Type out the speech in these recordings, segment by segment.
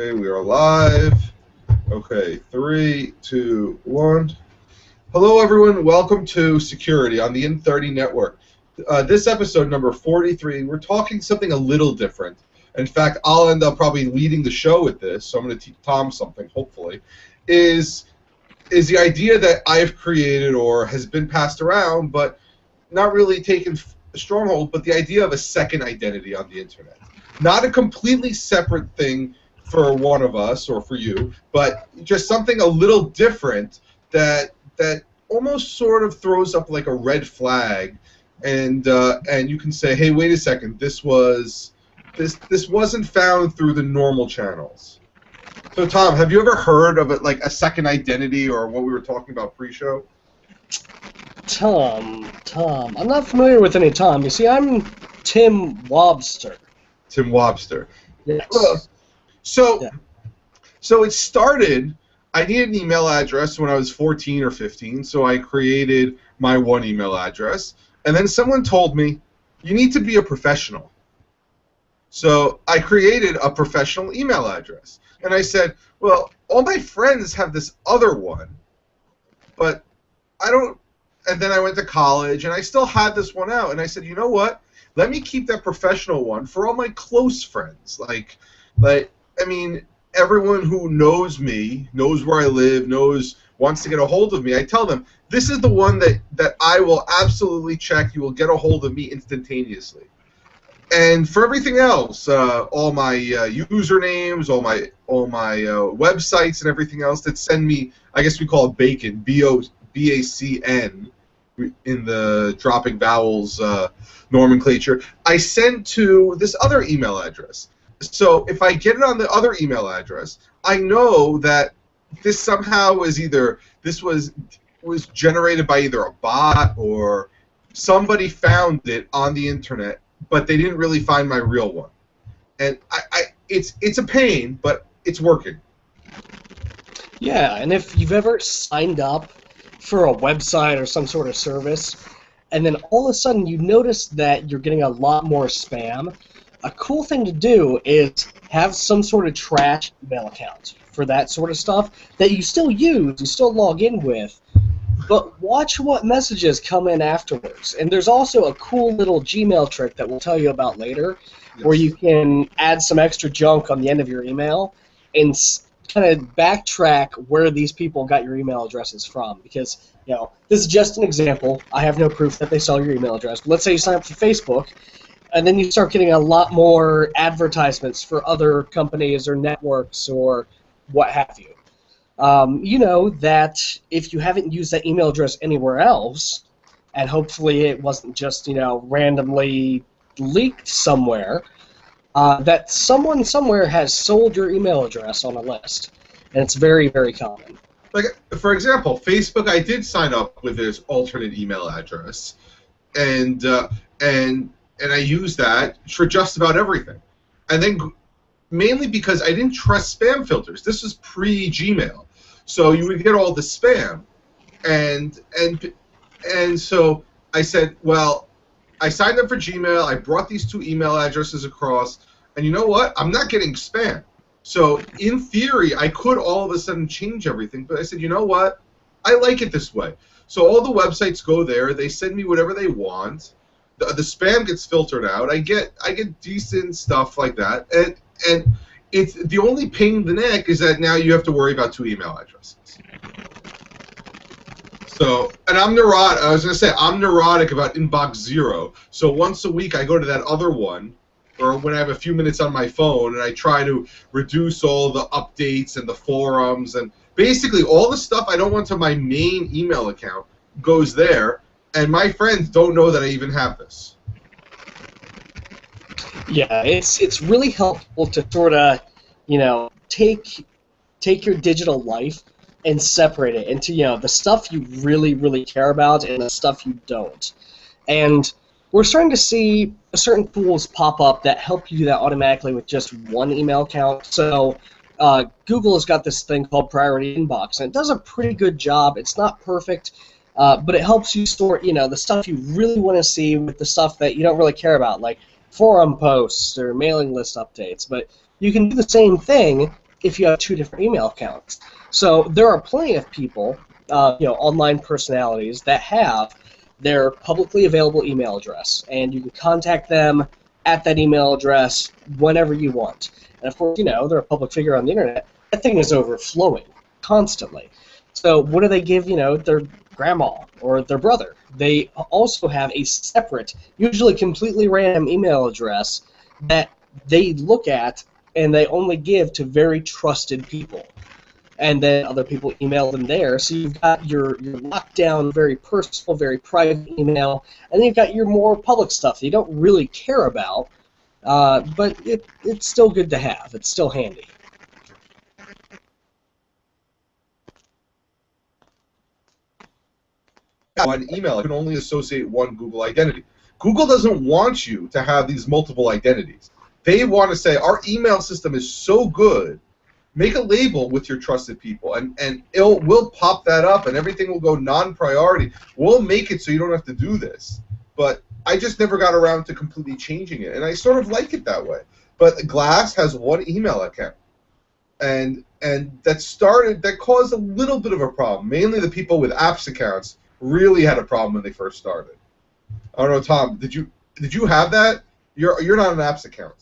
Okay, we are live. Okay, 3, 2, 1. Hello, everyone. Welcome to Security on the In30 Network. This episode, number 43, we're talking something a little different. In fact, I'll end up probably leading the show with this, so I'm going to teach Tom something, hopefully, is the idea that I've created or has been passed around, but not really taken a stronghold, but the idea of a second identity on the Internet. Not a completely separate thing for one of us or for you, but just something a little different that almost sort of throws up like a red flag, and you can say, hey, wait a second, this wasn't found through the normal channels. So Tom, have you ever heard of it like a second identity or what we were talking about pre-show? Tom, I'm not familiar with any Tom. You see, I'm Tim Wobster. Tim Wobster. Yes. So it started, I needed an email address when I was 14 or 15, so I created my one email address, and then someone told me, you need to be a professional. So I created a professional email address, and I said, well, all my friends have this other one, but I don't, and then I went to college, and I still had this one out, and I said, you know what, let me keep that professional one for all my close friends, like, I mean, everyone who knows me, knows where I live, wants to get a hold of me, I tell them, this is the one that I will absolutely check. You will get a hold of me instantaneously. And for everything else, all my usernames, all my websites and everything else that send me, I guess we call it bacon, B-A-C-N, in the dropping vowels nomenclature, I send to this other email address. So if I get it on the other email address, I know that this somehow was was generated by either a bot or somebody found it on the internet, but they didn't really find my real one. And it's a pain, but it's working. Yeah, and if you've ever signed up for a website or some sort of service, and then all of a sudden you notice that you're getting a lot more spam, a cool thing to do is have some sort of trash email account for that sort of stuff that you still use, you still log in with, but watch what messages come in afterwards. And there's also a cool little Gmail trick that we'll tell you about later, where you can add some extra junk on the end of your email and kind of backtrack where these people got your email addresses from. Because, you know, this is just an example. I have no proof that they sell your email address. But let's say you sign up for Facebook, and then you start getting a lot more advertisements for other companies or networks or what have you. You know that if you haven't used that email address anywhere else, and hopefully it wasn't just, you know, randomly leaked somewhere, that someone somewhere has sold your email address on a list, and it's very, very common. Like, for example, Facebook, I did sign up with this alternate email address, and I used that for just about everything. And then mainly because I didn't trust spam filters. This was pre-Gmail. So you would get all the spam. And so I said, well, I signed up for Gmail. I brought these two email addresses across. And you know what? I'm not getting spam. So in theory, I could all of a sudden change everything. But I said, you know what? I like it this way. So all the websites go there. They send me whatever they want. The spam gets filtered out. I get decent stuff like that, and it's the only pain in the neck is that now you have to worry about two email addresses. So, and I'm neurotic. I was gonna say I'm neurotic about inbox zero. So once a week I go to that other one, or when I have a few minutes on my phone, and I try to reduce all the updates and the forums and basically all the stuff I don't want to my main email account goes there. And my friends don't know that I even have this. Yeah, it's really helpful to sort of, you know, take your digital life and separate it into, you know, the stuff you really, really care about and the stuff you don't. And we're starting to see certain tools pop up that help you do that automatically with just one email account. So Google has got this thing called Priority Inbox, and it does a pretty good job. It's not perfect. But it helps you sort, you know, the stuff you really want to see with the stuff that you don't really care about, like forum posts or mailing list updates. But you can do the same thing if you have two different email accounts. So there are plenty of people, online personalities that have their publicly available email address, and you can contact them at that email address whenever you want. And of course, they're a public figure on the internet. That thing is overflowing constantly. So what do they give, their grandma or their brother? They also have a separate, usually completely random email address that they look at and they only give to very trusted people. And then other people email them there. So you've got your locked down, very personal, very private email, and then you've got your more public stuff that you don't really care about, but it's still good to have. It's still handy. One email, I can only associate one Google identity. Google doesn't want you to have these multiple identities. They want to say, our email system is so good, make a label with your trusted people, and we'll pop that up, and everything will go non-priority. We'll make it so you don't have to do this. But I just never got around to completely changing it, and I sort of like it that way. But Glass has one email account, and that caused a little bit of a problem. Mainly the people with apps accounts really had a problem when they first started. I don't know, Tom, did you have that? You're not an apps account.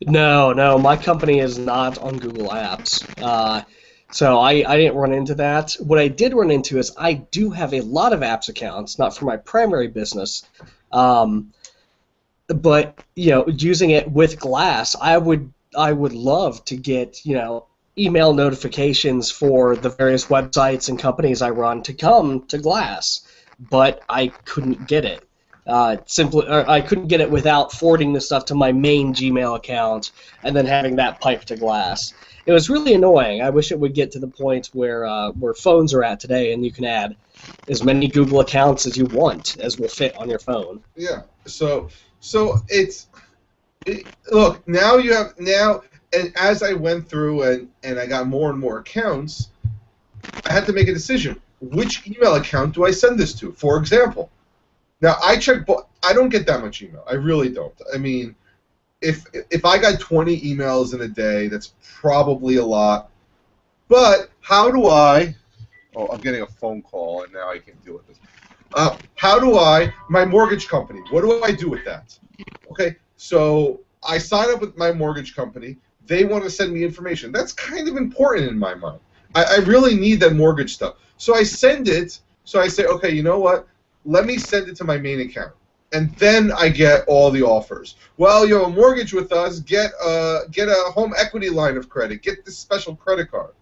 No, my company is not on Google Apps. So I didn't run into that. What I did run into is I do have a lot of apps accounts, not for my primary business, but using it with Glass, I would love to get email notifications for the various websites and companies I run to come to Glass, but I couldn't get it. I couldn't get it without forwarding the stuff to my main Gmail account and then having that pipe to Glass. It was really annoying. I wish it would get to the point where phones are at today, and you can add as many Google accounts as you want as will fit on your phone. Yeah. So look, now, and as I went through and I got more and more accounts, I had to make a decision. Which email account do I send this to? For example, now I don't get that much email. I really don't. I mean, if I got 20 emails in a day, that's probably a lot. But how do I? Oh, I'm getting a phone call, and now I can deal with this. My mortgage company, what do I do with that? Okay, so I sign up with my mortgage company. They want to send me information. That's kind of important in my mind. I really need that mortgage stuff. So I send it. So I say, okay, you know what? Let me send it to my main account. And then I get all the offers. Well, you have a mortgage with us. Get a home equity line of credit. Get this special credit card.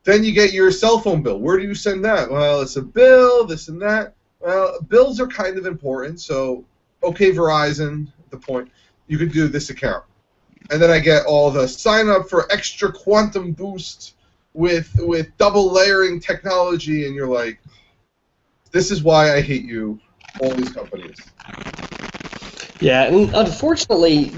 Then you get your cell phone bill. Where do you send that? Well, it's a bill, this and that. Well, bills are kind of important. So, okay, Verizon, the point, you could do this account. And then I get all the sign up for extra quantum boost with double layering technology, and you're like, this is why I hate you, all these companies. Yeah, and unfortunately,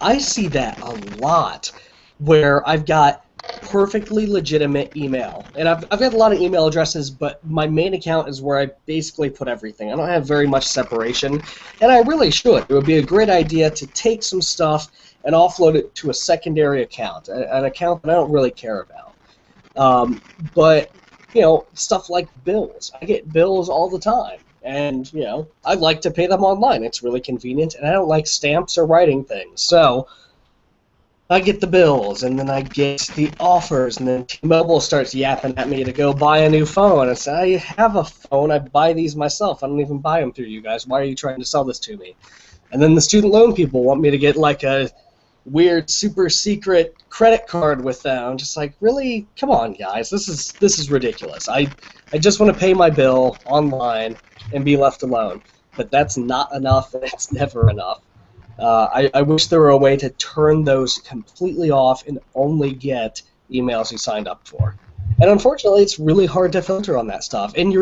I see that a lot where I've got perfectly legitimate email. And I've got a lot of email addresses, but my main account is where I basically put everything. I don't have very much separation, and I really should. It would be a great idea to take some stuff and offload it to a secondary account, an account that I don't really care about. But, stuff like bills. I get bills all the time, and, I like to pay them online. It's really convenient, and I don't like stamps or writing things. So I get the bills, and then I get the offers, and then T-Mobile starts yapping at me to go buy a new phone. I say, I have a phone. I buy these myself. I don't even buy them through you guys. Why are you trying to sell this to me? And then the student loan people want me to get like a weird, super secret credit card with them. I'm just like, really? Come on, guys. This is ridiculous. I just want to pay my bill online and be left alone. But that's not enough, and it's never enough. I wish there were a way to turn those completely off and only get emails you signed up for. And unfortunately, it's really hard to filter on that stuff. And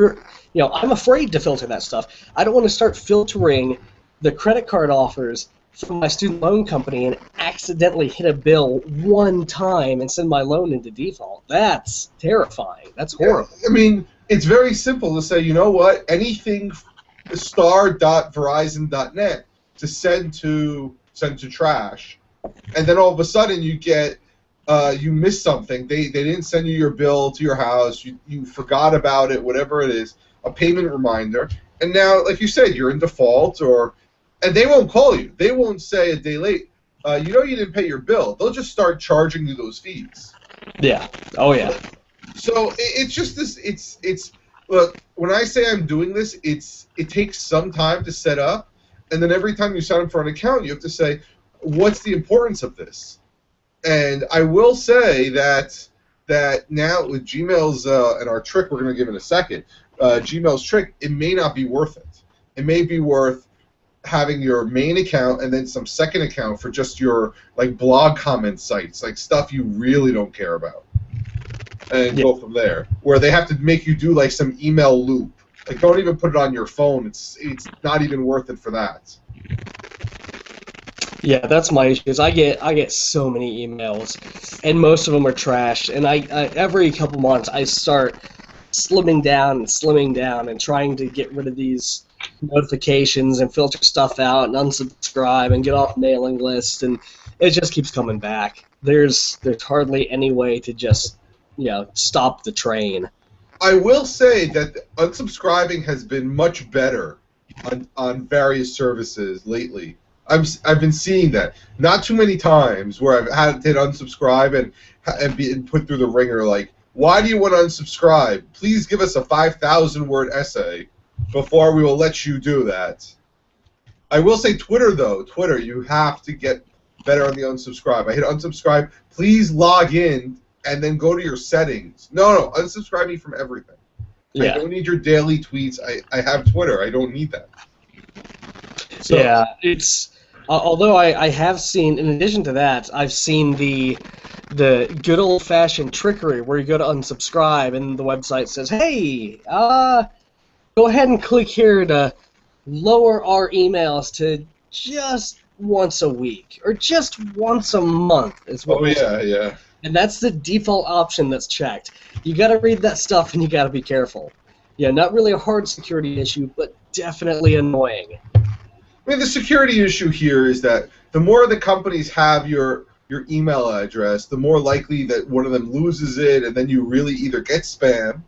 I'm afraid to filter that stuff. I don't want to start filtering the credit card offers from my student loan company and accidentally hit a bill one time and send my loan into default. That's terrifying. That's horrible. Yeah, I mean, it's very simple to say, you know what, anything star.verizon.net to send to trash, and then all of a sudden you get you missed something. They didn't send you your bill to your house. You forgot about it, whatever it is, a payment reminder, and now, like you said, you're in default, and they won't call you. They won't say a day late. You didn't pay your bill. They'll just start charging you those fees. Yeah. Oh yeah. So it's just this. It's look. When I say I'm doing this, it takes some time to set up, and then every time you sign up for an account, you have to say, what's the importance of this? And I will say that now with Gmail's and our trick we're going to give in a second, Gmail's trick, it may not be worth it. It may be worth having your main account and then some second account for just your like blog comment sites, like stuff you really don't care about, and go from there. Where they have to make you do like some email loop. Like don't even put it on your phone. It's not even worth it for that. Yeah, that's my issue. Is I get so many emails, and most of them are trash. And I every couple months I start slimming down and trying to get rid of these notifications and filter stuff out and unsubscribe and get off mailing lists, and it just keeps coming back. There's hardly any way to just stop the train. I will say that unsubscribing has been much better on various services lately. I've been seeing that not too many times where I've had to hit unsubscribe and be put through the ringer like, why do you want to unsubscribe? Please give us a 5,000-word essay before we will let you do that. I will say Twitter, though. Twitter, you have to get better on the unsubscribe. I hit unsubscribe. Please log in and then go to your settings. No, unsubscribe me from everything. Yeah. I don't need your daily tweets. I have Twitter. I don't need that. So, yeah, it's... although I have seen, in addition to that, I've seen the good old-fashioned trickery where you go to unsubscribe and the website says, hey, go ahead and click here to lower our emails to just once a week or just once a month. Is what yeah. And that's the default option that's checked. You got to read that stuff and you got to be careful. Yeah, not really a hard security issue, but definitely annoying. I mean, the security issue here is that the more the companies have your email address, the more likely that one of them loses it, and then you really either get spam,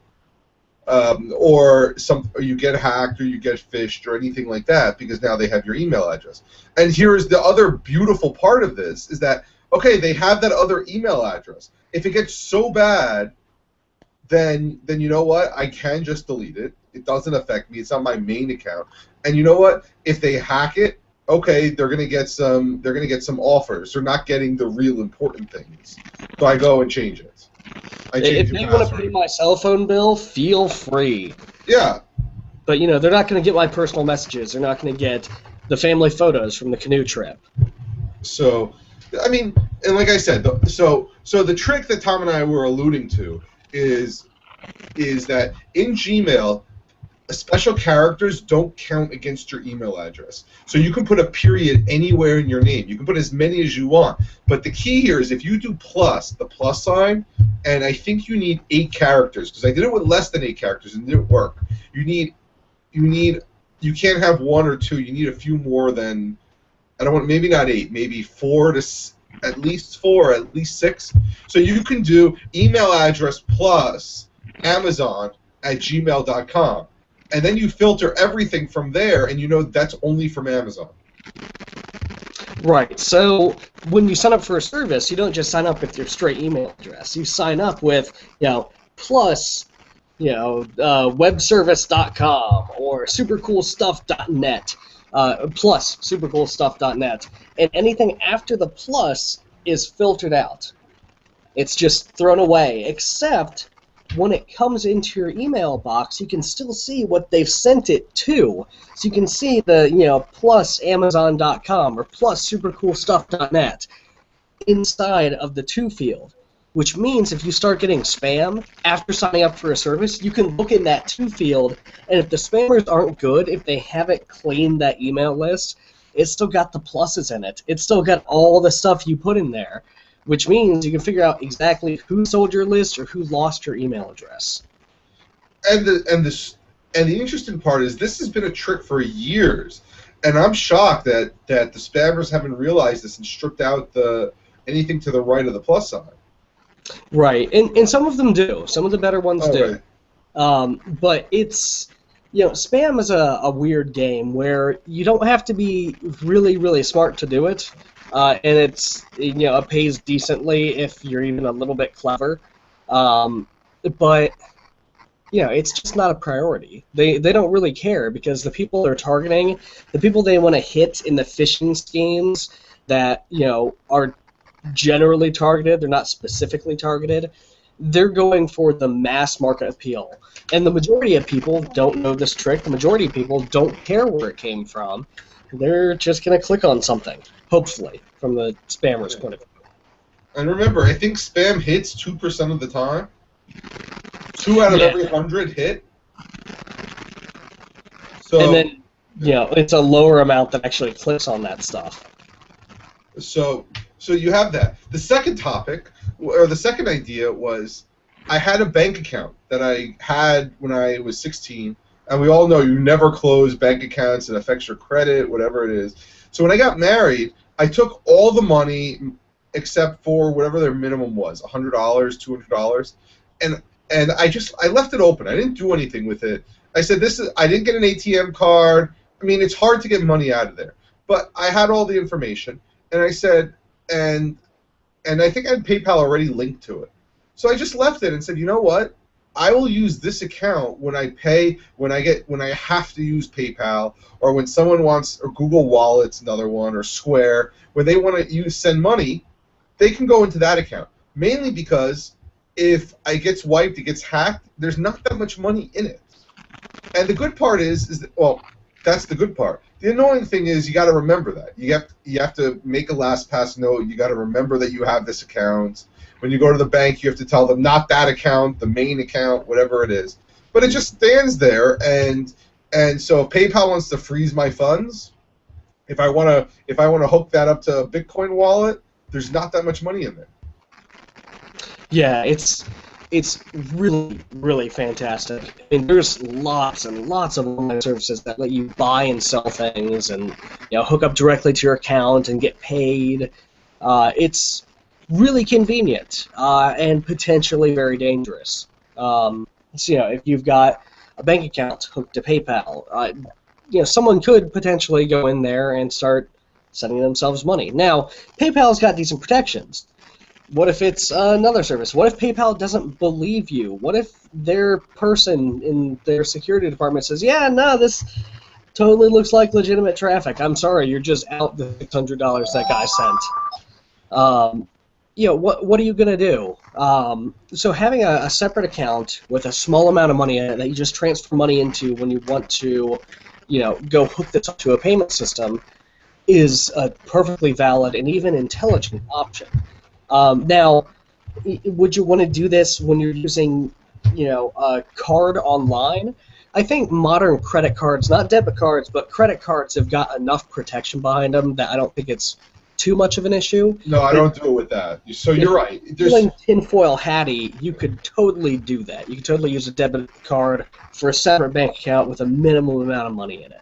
or you get hacked, or you get phished, or anything like that, because now they have your email address. And here's the other beautiful part of this: is that okay, they have that other email address. If it gets so bad, then you know what? I can just delete it. It doesn't affect me. It's on my main account. And you know what? If they hack it, okay, they're gonna get some offers. They're not getting the real important things. So I go and change it. If they want to pay my cell phone bill, feel free. Yeah. But they're not going to get my personal messages. They're not going to get the family photos from the canoe trip. So, I mean, and like I said, so the trick that Tom and I were alluding to is that in Gmail, special characters don't count against your email address. So you can put a period anywhere in your name. You can put as many as you want. But the key here is if you do the plus sign, and I think you need 8 characters, because I did it with less than 8 characters and it didn't work. You can't have 1 or 2. You need a few more than, maybe not 8, maybe 4 to at least 4, at least 6. So you can do email address plus Amazon@gmail.com. And then you filter everything from there, and that's only from Amazon. Right. So when you sign up for a service, you don't just sign up with your straight email address. You sign up with, plus, webservice.com or supercoolstuff.net, plus supercoolstuff.net. And anything after the plus is filtered out. It's just thrown away, except when it comes into your email box, you can still see what they've sent it to. So you can see the, plus Amazon.com or plus supercoolstuff.net inside of the to field, which means if you start getting spam after signing up for a service, you can look in that to field, and if the spammers aren't good, if they haven't cleaned that email list, it's still got the pluses in it. It's still got all the stuff you put in there, which means you can figure out exactly who sold your list or who lost your email address. And the interesting part is this has been a trick for years, and I'm shocked that the spammers haven't realized this and stripped out anything to the right of the plus sign. Right, and some of them do. Some of the better ones do. Right. But it's, spam is a weird game where you don't have to be really, really smart to do it, and it pays decently if you're even a little bit clever. But it's just not a priority. They don't really care because the people they're targeting, the people they want to hit in the phishing schemes that are generally targeted, they're not specifically targeted. They're going for the mass market appeal. And the majority of people don't know this trick. The majority of people don't care where it came from. They're just going to click on something, hopefully, from the spammer's point of view. And remember, I think spam hits 2% of the time. 2 out of every 100 hit. So, and then, it's a lower amount that actually clicks on that stuff. So you have that. The second topic, or the second idea was, I had a bank account that I had when I was 16, and we all know you never close bank accounts. It affects your credit, whatever it is. So when I got married, I took all the money except for whatever their minimum was, $100, $200, and I left it open. I didn't do anything with it. I said I didn't get an ATM card. I mean, it's hard to get money out of there, but I had all the information, and I said, and I think I had PayPal already linked to it. So I just left it and said, you know what? I will use this account when I have to use PayPal, or when someone wants, or Google Wallet's another one, or Square, when they want to send money, they can go into that account. Mainly because if it gets wiped, it gets hacked, there's not that much money in it. And the good part is that, well, that's the good part. The annoying thing is you got to remember that. You have to make a LastPass note. You got to remember that you have this account. When you go to the bank, you have to tell them not that account, the main account, whatever it is. But it just stands there, and so if PayPal wants to freeze my funds, if I want to hook that up to a Bitcoin wallet, there's not that much money in there. Yeah, it's really, really fantastic. I mean, there's lots and lots of online services that let you buy and sell things, and hook up directly to your account and get paid. It's really convenient and potentially very dangerous. So, if you've got a bank account hooked to PayPal, someone could potentially go in there and start sending themselves money. Now, PayPal's got decent protections. What if it's another service? What if PayPal doesn't believe you? What if their person in their security department says, yeah, no, this totally looks like legitimate traffic. I'm sorry, you're just out the $600 that guy sent. What are you going to do? So having a separate account with a small amount of money in it that you just transfer money into when you want to, go hook this up to a payment system is a perfectly valid and even intelligent option. Now, would you want to do this when you're using, a card online? I think modern credit cards, not debit cards, but credit cards have got enough protection behind them that I don't think it's too much of an issue. No, I don't do it with that. So you're right. Feeling tinfoil hatty, you could totally do that. You could totally use a debit card for a separate bank account with a minimum amount of money in it.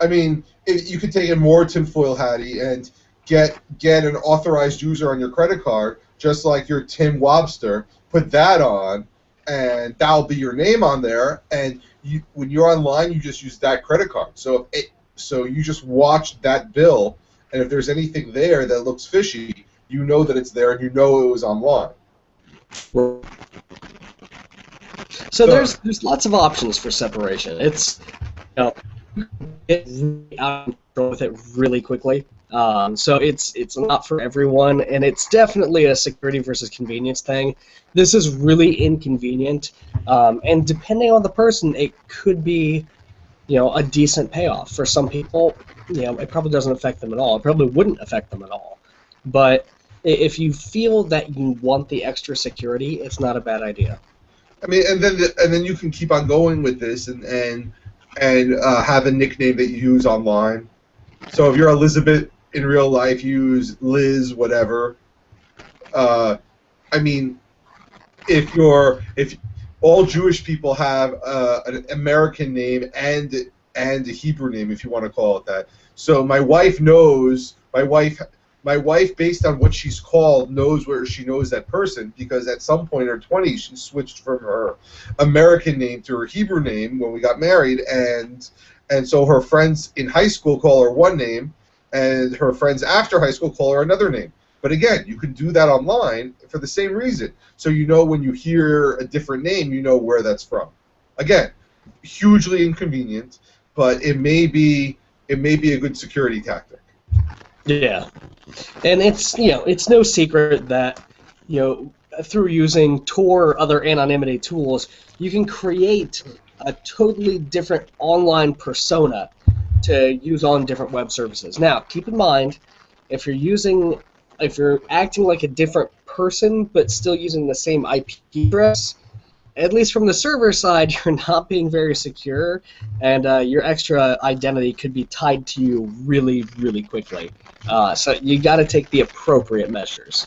I mean, you could take it more tinfoil hatty and get an authorized user on your credit card, just like your Tim Wobster. Put that on, and that'll be your name on there. And when you're online, you just use that credit card. So you just watch that bill, and if there's anything there that looks fishy, you know that it's there, and you know it was online. So there's lots of options for separation. It's get really out of control with it really quickly. So it's not for everyone, and it's definitely a security versus convenience thing. This is really inconvenient, and depending on the person, it could be, a decent payoff. For some people, it probably doesn't affect them at all. It probably wouldn't affect them at all. But if you feel that you want the extra security, it's not a bad idea. I mean, and then you can keep on going with this, and have a nickname that you use online. So if you're Elizabeth in real life, use Liz, whatever. I mean, if all Jewish people have an American name and a Hebrew name, if you want to call it that. So my wife knows. My wife, based on what she's called, knows where she knows that person because at some point in her 20s, she switched from her American name to her Hebrew name when we got married, and so her friends in high school call her one name, and her friends after high school call her another name. But again, you can do that online for the same reason. So you know when you hear a different name, you know where that's from. Again, hugely inconvenient, but it may be a good security tactic. Yeah, and it's no secret that through using Tor or other anonymity tools, you can create a totally different online persona to use on different web services. Now, keep in mind, if you're acting like a different person but still using the same IP address, at least from the server side, you're not being very secure, and your extra identity could be tied to you really, really quickly. So you got to take the appropriate measures.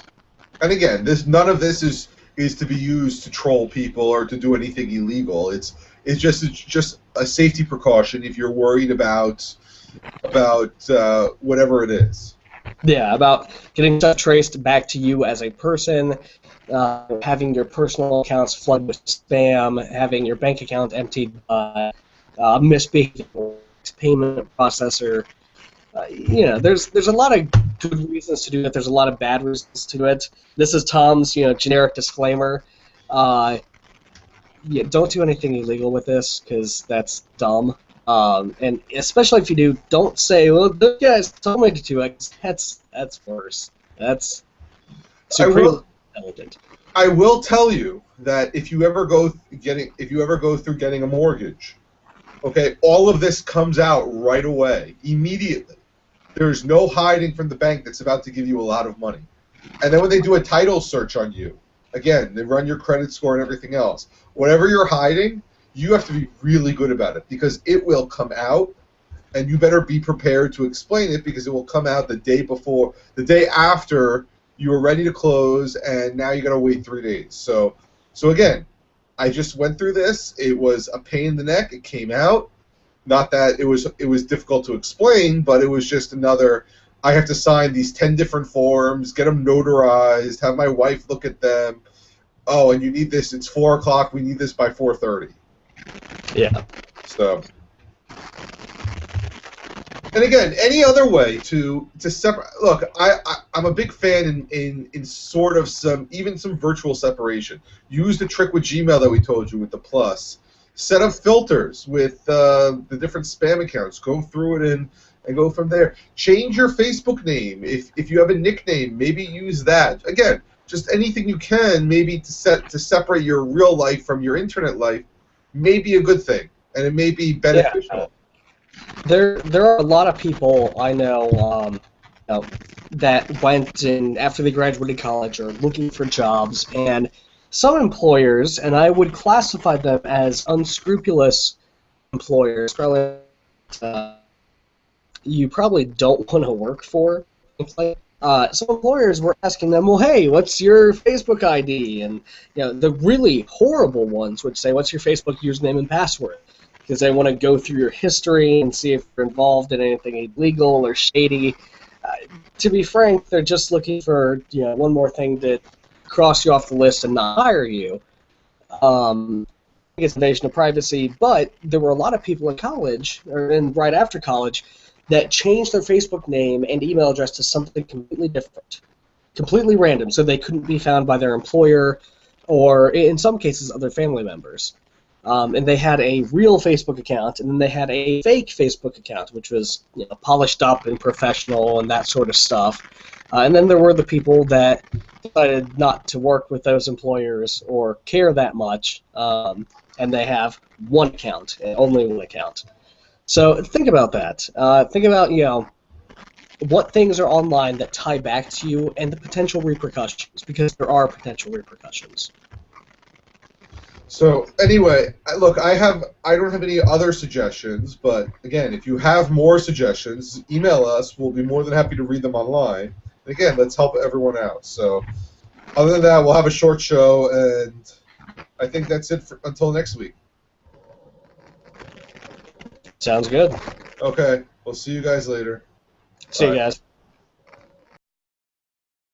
And again, none of this is to be used to troll people or to do anything illegal. It's just a safety precaution if you're worried about whatever it is. Yeah, about getting stuff traced back to you as a person, having your personal accounts flooded with spam, having your bank account emptied by misbehaving payment processor. There's a lot of good reasons to do it. There's a lot of bad reasons to do it. This is Tom's generic disclaimer. Don't do anything illegal with this because that's dumb. And especially if you do, don't say, "Well, those guys told me to do it." That's worse. That's supremely intelligent. I will tell you that if you ever go through getting a mortgage, okay, all of this comes out right away, immediately. There's no hiding from the bank that's about to give you a lot of money. And then when they do a title search on you, again, they run your credit score and everything else. Whatever you're hiding, you have to be really good about it because it will come out, and you better be prepared to explain it because it will come out the day after you were ready to close, and now you got to wait 3 days. So again, I just went through this. It was a pain in the neck. It came out. Not that it was difficult to explain, but it was just another. I have to sign these 10 different forms, get them notarized, have my wife look at them. Oh, and you need this. It's 4 o'clock. We need this by 4:30. Yeah. So. And again, any other way to separate. Look, I'm a big fan in sort of some virtual separation. Use the trick with Gmail that we told you with the plus. Set up filters with the different spam accounts. Go through it and go from there. Change your Facebook name. If you have a nickname, maybe use that. Again, just anything you can maybe to separate your real life from your internet life may be a good thing, and it may be beneficial. Yeah. There are a lot of people I know that went in after they graduated college or looking for jobs, and some employers, and I would classify them as unscrupulous employers, probably you probably don't want to work for. Some employers were asking them, well, hey, what's your Facebook ID? And the really horrible ones would say, what's your Facebook username and password? Because they want to go through your history and see if you're involved in anything illegal or shady. To be frank, they're just looking for one more thing to cross you off the list and not hire you. It's an invasion of privacy, but there were a lot of people in college, and right after college, that changed their Facebook name and email address to something completely different, completely random, so they couldn't be found by their employer or, in some cases, other family members. And they had a real Facebook account, and then they had a fake Facebook account, which was polished up and professional and that sort of stuff. And then there were the people that decided not to work with those employers or care that much, and they have one account, and only one account. So think about that. Think about what things are online that tie back to you and the potential repercussions, because there are potential repercussions. So anyway, look, I don't have any other suggestions, but again, if you have more suggestions, email us. We'll be more than happy to read them online. And again, let's help everyone out. So other than that, we'll have a short show, and I think that's it until next week. Sounds good. Okay. We'll see you guys later. See you Bye. guys.